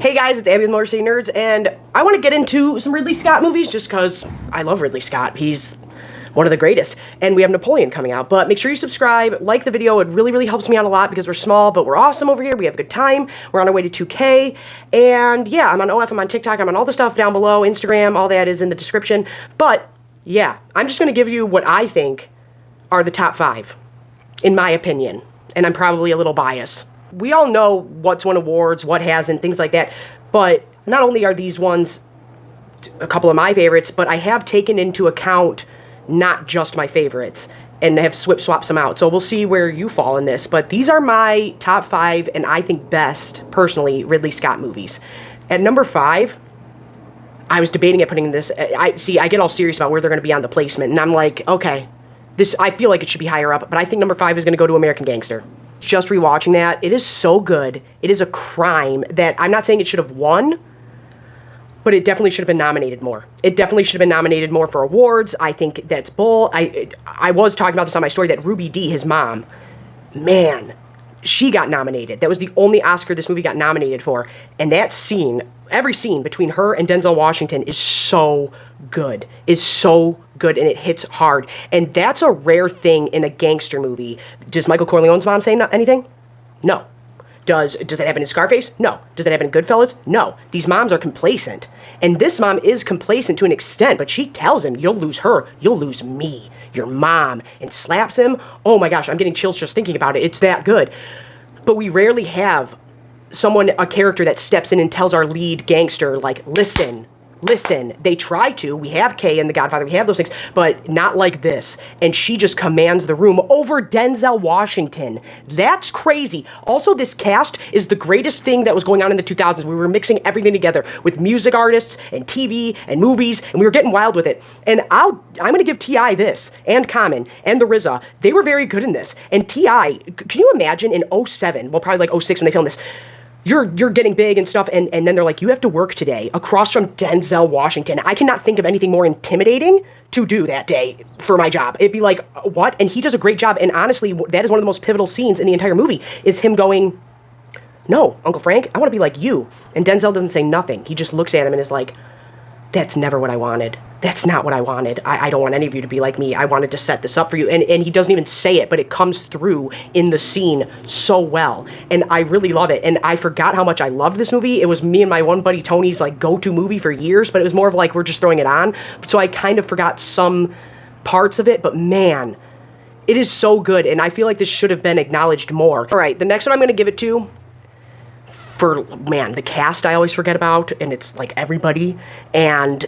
Hey guys, it's Abby with MotorCityNerds, and I want to get into some Ridley Scott movies just because I love Ridley Scott. He's one of the greatest. And we have Napoleon coming out, but make sure you subscribe, like the video. It really helps me out a lot because we're small, but we're awesome over here. We have a good time. We're on our way to 2K. And yeah, I'm on OF, I'm on TikTok, I'm on all the stuff down below, Instagram, all that is in the description. But yeah, I'm just going to give you what I think are the top 5, in my opinion. And I'm probably a little biased. We all know what's won awards, what hasn't, things like that. But not only are these ones a couple of my favorites, but I have taken into account not just my favorites and have swapped some out. So we'll see where you fall in this. But these are my top 5 and I think best, personally, Ridley Scott movies. At number 5, I was debating at putting this. I get all serious about where they're going to be on the placement. And I'm like, okay, I feel like it should be higher up. But I think number 5 is going to go to American Gangster. Just rewatching that, it is so good. It is a crime that I'm not saying it should have won, but it definitely should have been nominated more. It definitely should have been nominated more for awards. I think that's bull. I was talking about this on my story that Ruby Dee, his mom, man, she got nominated. That was the only Oscar this movie got nominated for. And that scene, every scene between her and Denzel Washington is so good. Is so good, and it hits hard. And that's a rare thing in a gangster movie. Does Michael Corleone's mom say anything? No. Does it happen in Scarface? No. Does it happen in Goodfellas? No. These moms are complacent. And this mom is complacent to an extent, but she tells him, you'll lose her, you'll lose me, your mom, and slaps him. Oh my gosh, I'm getting chills just thinking about it. It's that good. But we rarely have a character that steps in and tells our lead gangster, like, listen, they try to. We have Kay and The Godfather, we have those things, but not like this. And she just commands the room over Denzel Washington. That's crazy. Also, this cast is the greatest thing that was going on in the 2000s. We were mixing everything together with music artists and TV and movies, and we were getting wild with it. And I'm going to give T.I. this, and Common, and the RZA. They were very good in this. And T.I., can you imagine in 07, well, probably like 06 when they filmed this, You're getting big and stuff, and then they're like, you have to work today across from Denzel Washington. I cannot think of anything more intimidating to do that day for my job. It'd be like, what? And he does a great job, and honestly, that is one of the most pivotal scenes in the entire movie, is him going, no, Uncle Frank, I want to be like you. And Denzel doesn't say nothing. He just looks at him and is like, that's never what I wanted. That's not what I wanted. I don't want any of you to be like me. I wanted to set this up for you. And he doesn't even say it, but it comes through in the scene so well. And I really love it. And I forgot how much I loved this movie. It was me and my one buddy Tony's like go-to movie for years, but it was more of like we're just throwing it on. So I kind of forgot some parts of it, but man, it is so good. And I feel like this should have been acknowledged more. All right, the next one I'm going to give it to, for, man, the cast I always forget about, and it's like everybody, and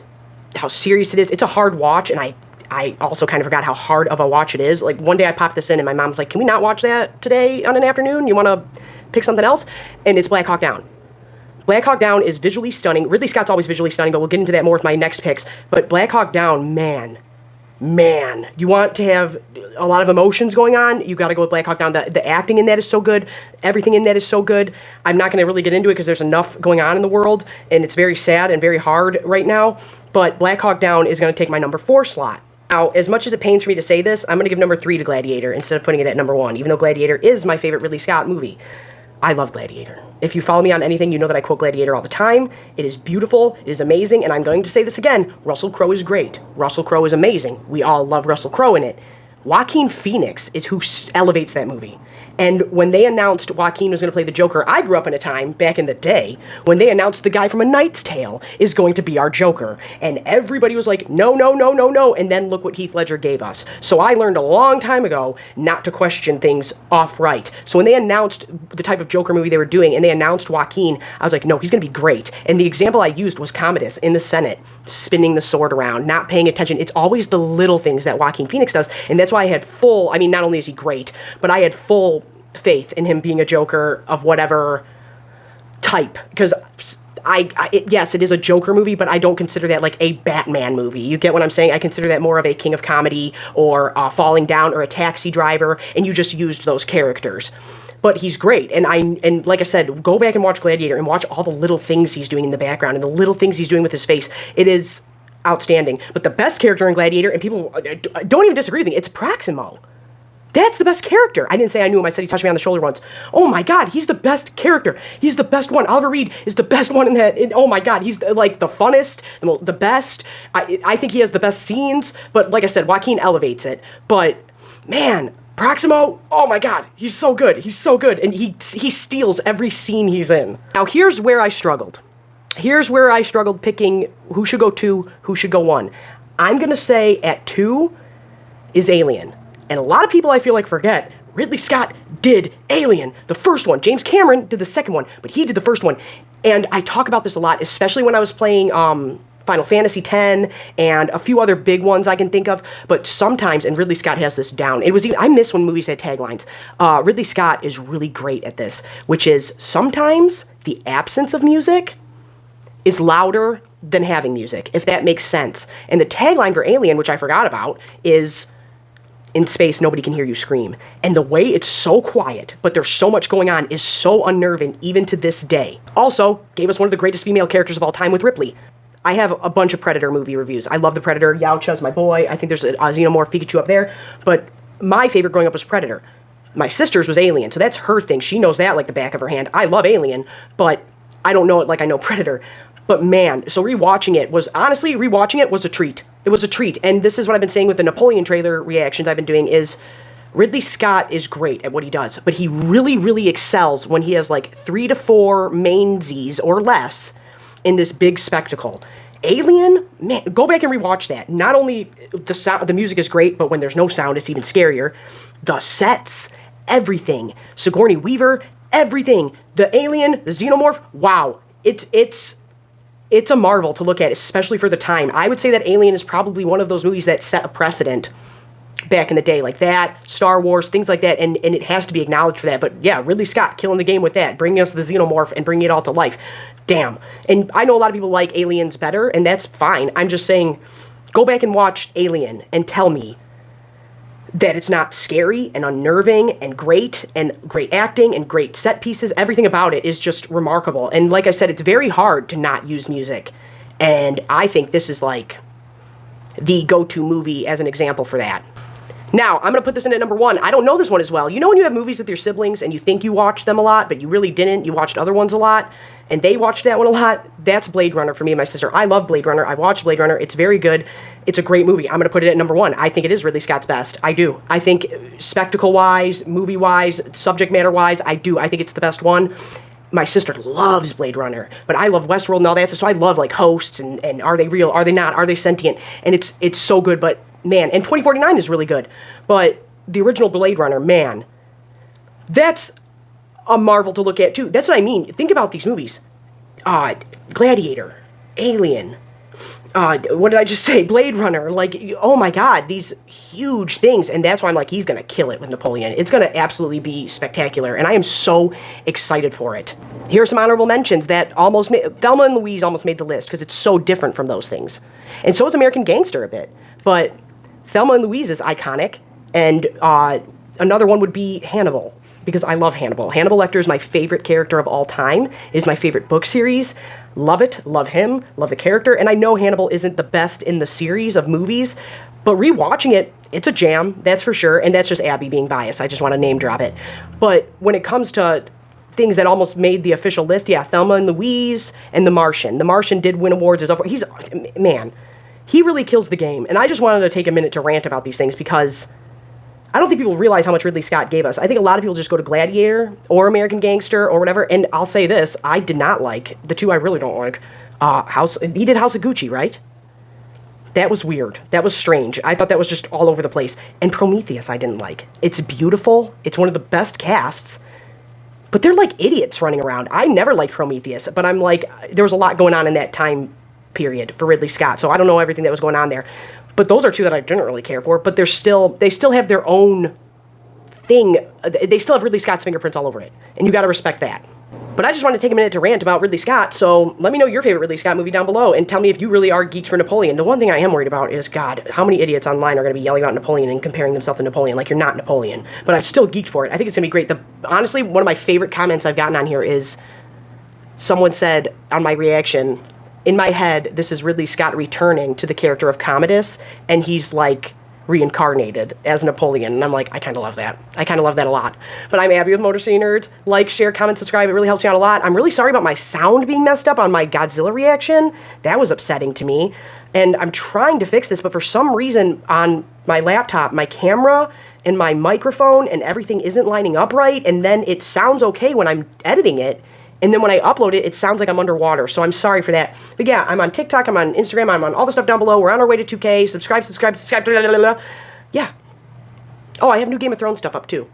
how serious it is. It's a hard watch, and I also kind of forgot how hard of a watch it is. Like, one day I popped this in, and my mom's like, can we not watch that today on an afternoon? You want to pick something else? And it's Blackhawk Down. Blackhawk Down is visually stunning. Ridley Scott's always visually stunning, but we'll get into that more with my next picks. But Blackhawk Down, man, you want to have a lot of emotions going on, you got to go with Blackhawk Down. The acting in that is so good. Everything in that is so good. I'm not going to really get into it because there's enough going on in the world, and it's very sad and very hard right now. But Blackhawk Down is going to take my number 4 slot. Now, as much as it pains for me to say this, I'm going to give number 3 to Gladiator instead of putting it at number 1, even though Gladiator is my favorite Ridley Scott movie. I love Gladiator. If you follow me on anything, you know that I quote Gladiator all the time. It is beautiful, it is amazing, and I'm going to say this again, Russell Crowe is great. Russell Crowe is amazing. We all love Russell Crowe in it. Joaquin Phoenix is who elevates that movie. And when they announced Joaquin was going to play the Joker, I grew up in a time, back in the day, when they announced the guy from A Knight's Tale is going to be our Joker. And everybody was like, no. And then look what Heath Ledger gave us. So I learned a long time ago not to question things off-right. So when they announced the type of Joker movie they were doing, and they announced Joaquin, I was like, no, he's going to be great. And the example I used was Commodus in the Senate, spinning the sword around, not paying attention. It's always the little things that Joaquin Phoenix does. And that's why I had not only is he great, but I had full faith in him being a Joker of whatever type, because yes, it is a Joker movie, but I don't consider that like a Batman movie. You get what I'm saying? I consider that more of a King of Comedy or Falling Down or a Taxi Driver, and you just used those characters. But he's great, and like I said, go back and watch Gladiator and watch all the little things he's doing in the background and the little things he's doing with his face. It is outstanding. But the best character in Gladiator, and people don't even disagree with me, it's Proximo. That's the best character. I didn't say I knew him. I said he touched me on the shoulder once. Oh my God, he's the best character. He's the best one. Oliver Reed is the best one in that. Oh my God, he's like the funnest, the best. I think he has the best scenes. But like I said, Joaquin elevates it. But man, Proximo, oh my God, he's so good. He's so good. And he steals every scene he's in. Now here's where I struggled. Here's where I struggled picking who should go 2, who should go 1. I'm going to say at 2 is Alien. And a lot of people, I feel like, forget Ridley Scott did Alien, the first one. James Cameron did the second one, but he did the first one. And I talk about this a lot, especially when I was playing Final Fantasy X and a few other big ones I can think of. But sometimes, and Ridley Scott has this down. I miss when movies had taglines. Ridley Scott is really great at this, which is sometimes the absence of music is louder than having music, if that makes sense. And the tagline for Alien, which I forgot about, is in space, nobody can hear you scream. And the way it's so quiet, but there's so much going on, is so unnerving even to this day. Also, gave us one of the greatest female characters of all time with Ripley. I have a bunch of Predator movie reviews. I love the Predator. Yaocha's my boy. I think there's a Xenomorph Pikachu up there. But my favorite growing up was Predator. My sister's was Alien, so that's her thing. She knows that like the back of her hand. I love Alien, but I don't know it like I know Predator. But man, so rewatching it was a treat. It was a treat. And this is what I've been saying with the Napoleon trailer reactions I've been doing is Ridley Scott is great at what he does, but he really, really excels when he has like 3 to 4 main Z's or less in this big spectacle. Alien, man, go back and rewatch that. Not only the music is great, but when there's no sound, it's even scarier. The sets, everything. Sigourney Weaver, everything. The alien, the xenomorph, wow. It's a marvel to look at, especially for the time. I would say that Alien is probably one of those movies that set a precedent back in the day, like that, Star Wars, things like that, and it has to be acknowledged for that. But yeah, Ridley Scott killing the game with that, bringing us the xenomorph and bringing it all to life. Damn. And I know a lot of people like Aliens better, and that's fine. I'm just saying, go back and watch Alien and tell me that it's not scary and unnerving and great acting and great set pieces. Everything about it is just remarkable. And like I said, it's very hard to not use music. And I think this is like the go-to movie as an example for that. Now, I'm going to put this in at number 1. I don't know this one as well. You know when you have movies with your siblings and you think you watched them a lot, but you really didn't? You watched other ones a lot, and they watched that one a lot? That's Blade Runner for me and my sister. I love Blade Runner. I watched Blade Runner. It's very good. It's a great movie. I'm going to put it at number 1. I think it is Ridley Scott's best. I do. I think spectacle-wise, movie-wise, subject matter-wise, I do. I think it's the best one. My sister loves Blade Runner, but I love Westworld and all that stuff, so I love like hosts and are they real, are they not, are they sentient, and it's so good. But man, and 2049 is really good, but the original Blade Runner, man, that's a marvel to look at too. That's what I mean. Think about these movies. Gladiator, Alien, what did I just say? Blade Runner. Like, oh my God, these huge things. And that's why I'm like, he's going to kill it with Napoleon. It's going to absolutely be spectacular. And I am so excited for it. Here are some honorable mentions that almost made, Thelma and Louise almost made the list because it's so different from those things. And so is American Gangster a bit. But Thelma and Louise is iconic. And another one would be Hannibal, because I love Hannibal. Hannibal Lecter is my favorite character of all time. It is my favorite book series. Love it, love him, love the character. And I know Hannibal isn't the best in the series of movies, but rewatching it, it's a jam, that's for sure. And that's just Abby being biased. I just want to name drop it. But when it comes to things that almost made the official list, yeah, Thelma and Louise and The Martian. The Martian did win awards. Man, he really kills the game. And I just wanted to take a minute to rant about these things because I don't think people realize how much Ridley Scott gave us. I think a lot of people just go to Gladiator or American Gangster or whatever, and I'll say this, I did not like, the two I really don't like, he did House of Gucci, right? That was weird. That was strange. I thought that was just all over the place. And Prometheus I didn't like. It's beautiful. It's one of the best casts, but they're like idiots running around. I never liked Prometheus, but I'm like, there was a lot going on in that time period for Ridley Scott, so I don't know everything that was going on there. But those are two that I didn't really care for, but they still have their own thing. They still have Ridley Scott's fingerprints all over it, and you got to respect that. But I just want to take a minute to rant about Ridley Scott, so let me know your favorite Ridley Scott movie down below, and tell me if you really are geeks for Napoleon. The one thing I am worried about is, God, how many idiots online are going to be yelling about Napoleon and comparing themselves to Napoleon like you're not Napoleon? But I'm still geeked for it. I think it's going to be great. Honestly, one of my favorite comments I've gotten on here is someone said on my reaction, in my head, this is Ridley Scott returning to the character of Commodus, and he's like reincarnated as Napoleon. And I'm like, I kind of love that. I kind of love that a lot. But I'm Abby with Motor City Nerds. Like, share, comment, subscribe. It really helps me out a lot. I'm really sorry about my sound being messed up on my Godzilla reaction. That was upsetting to me. And I'm trying to fix this, but for some reason on my laptop, my camera and my microphone and everything isn't lining up right. And then it sounds okay when I'm editing it. And then when I upload it, it sounds like I'm underwater. So I'm sorry for that. But yeah, I'm on TikTok, I'm on Instagram, I'm on all the stuff down below. We're on our way to 2K. Subscribe. Yeah. Oh, I have new Game of Thrones stuff up too.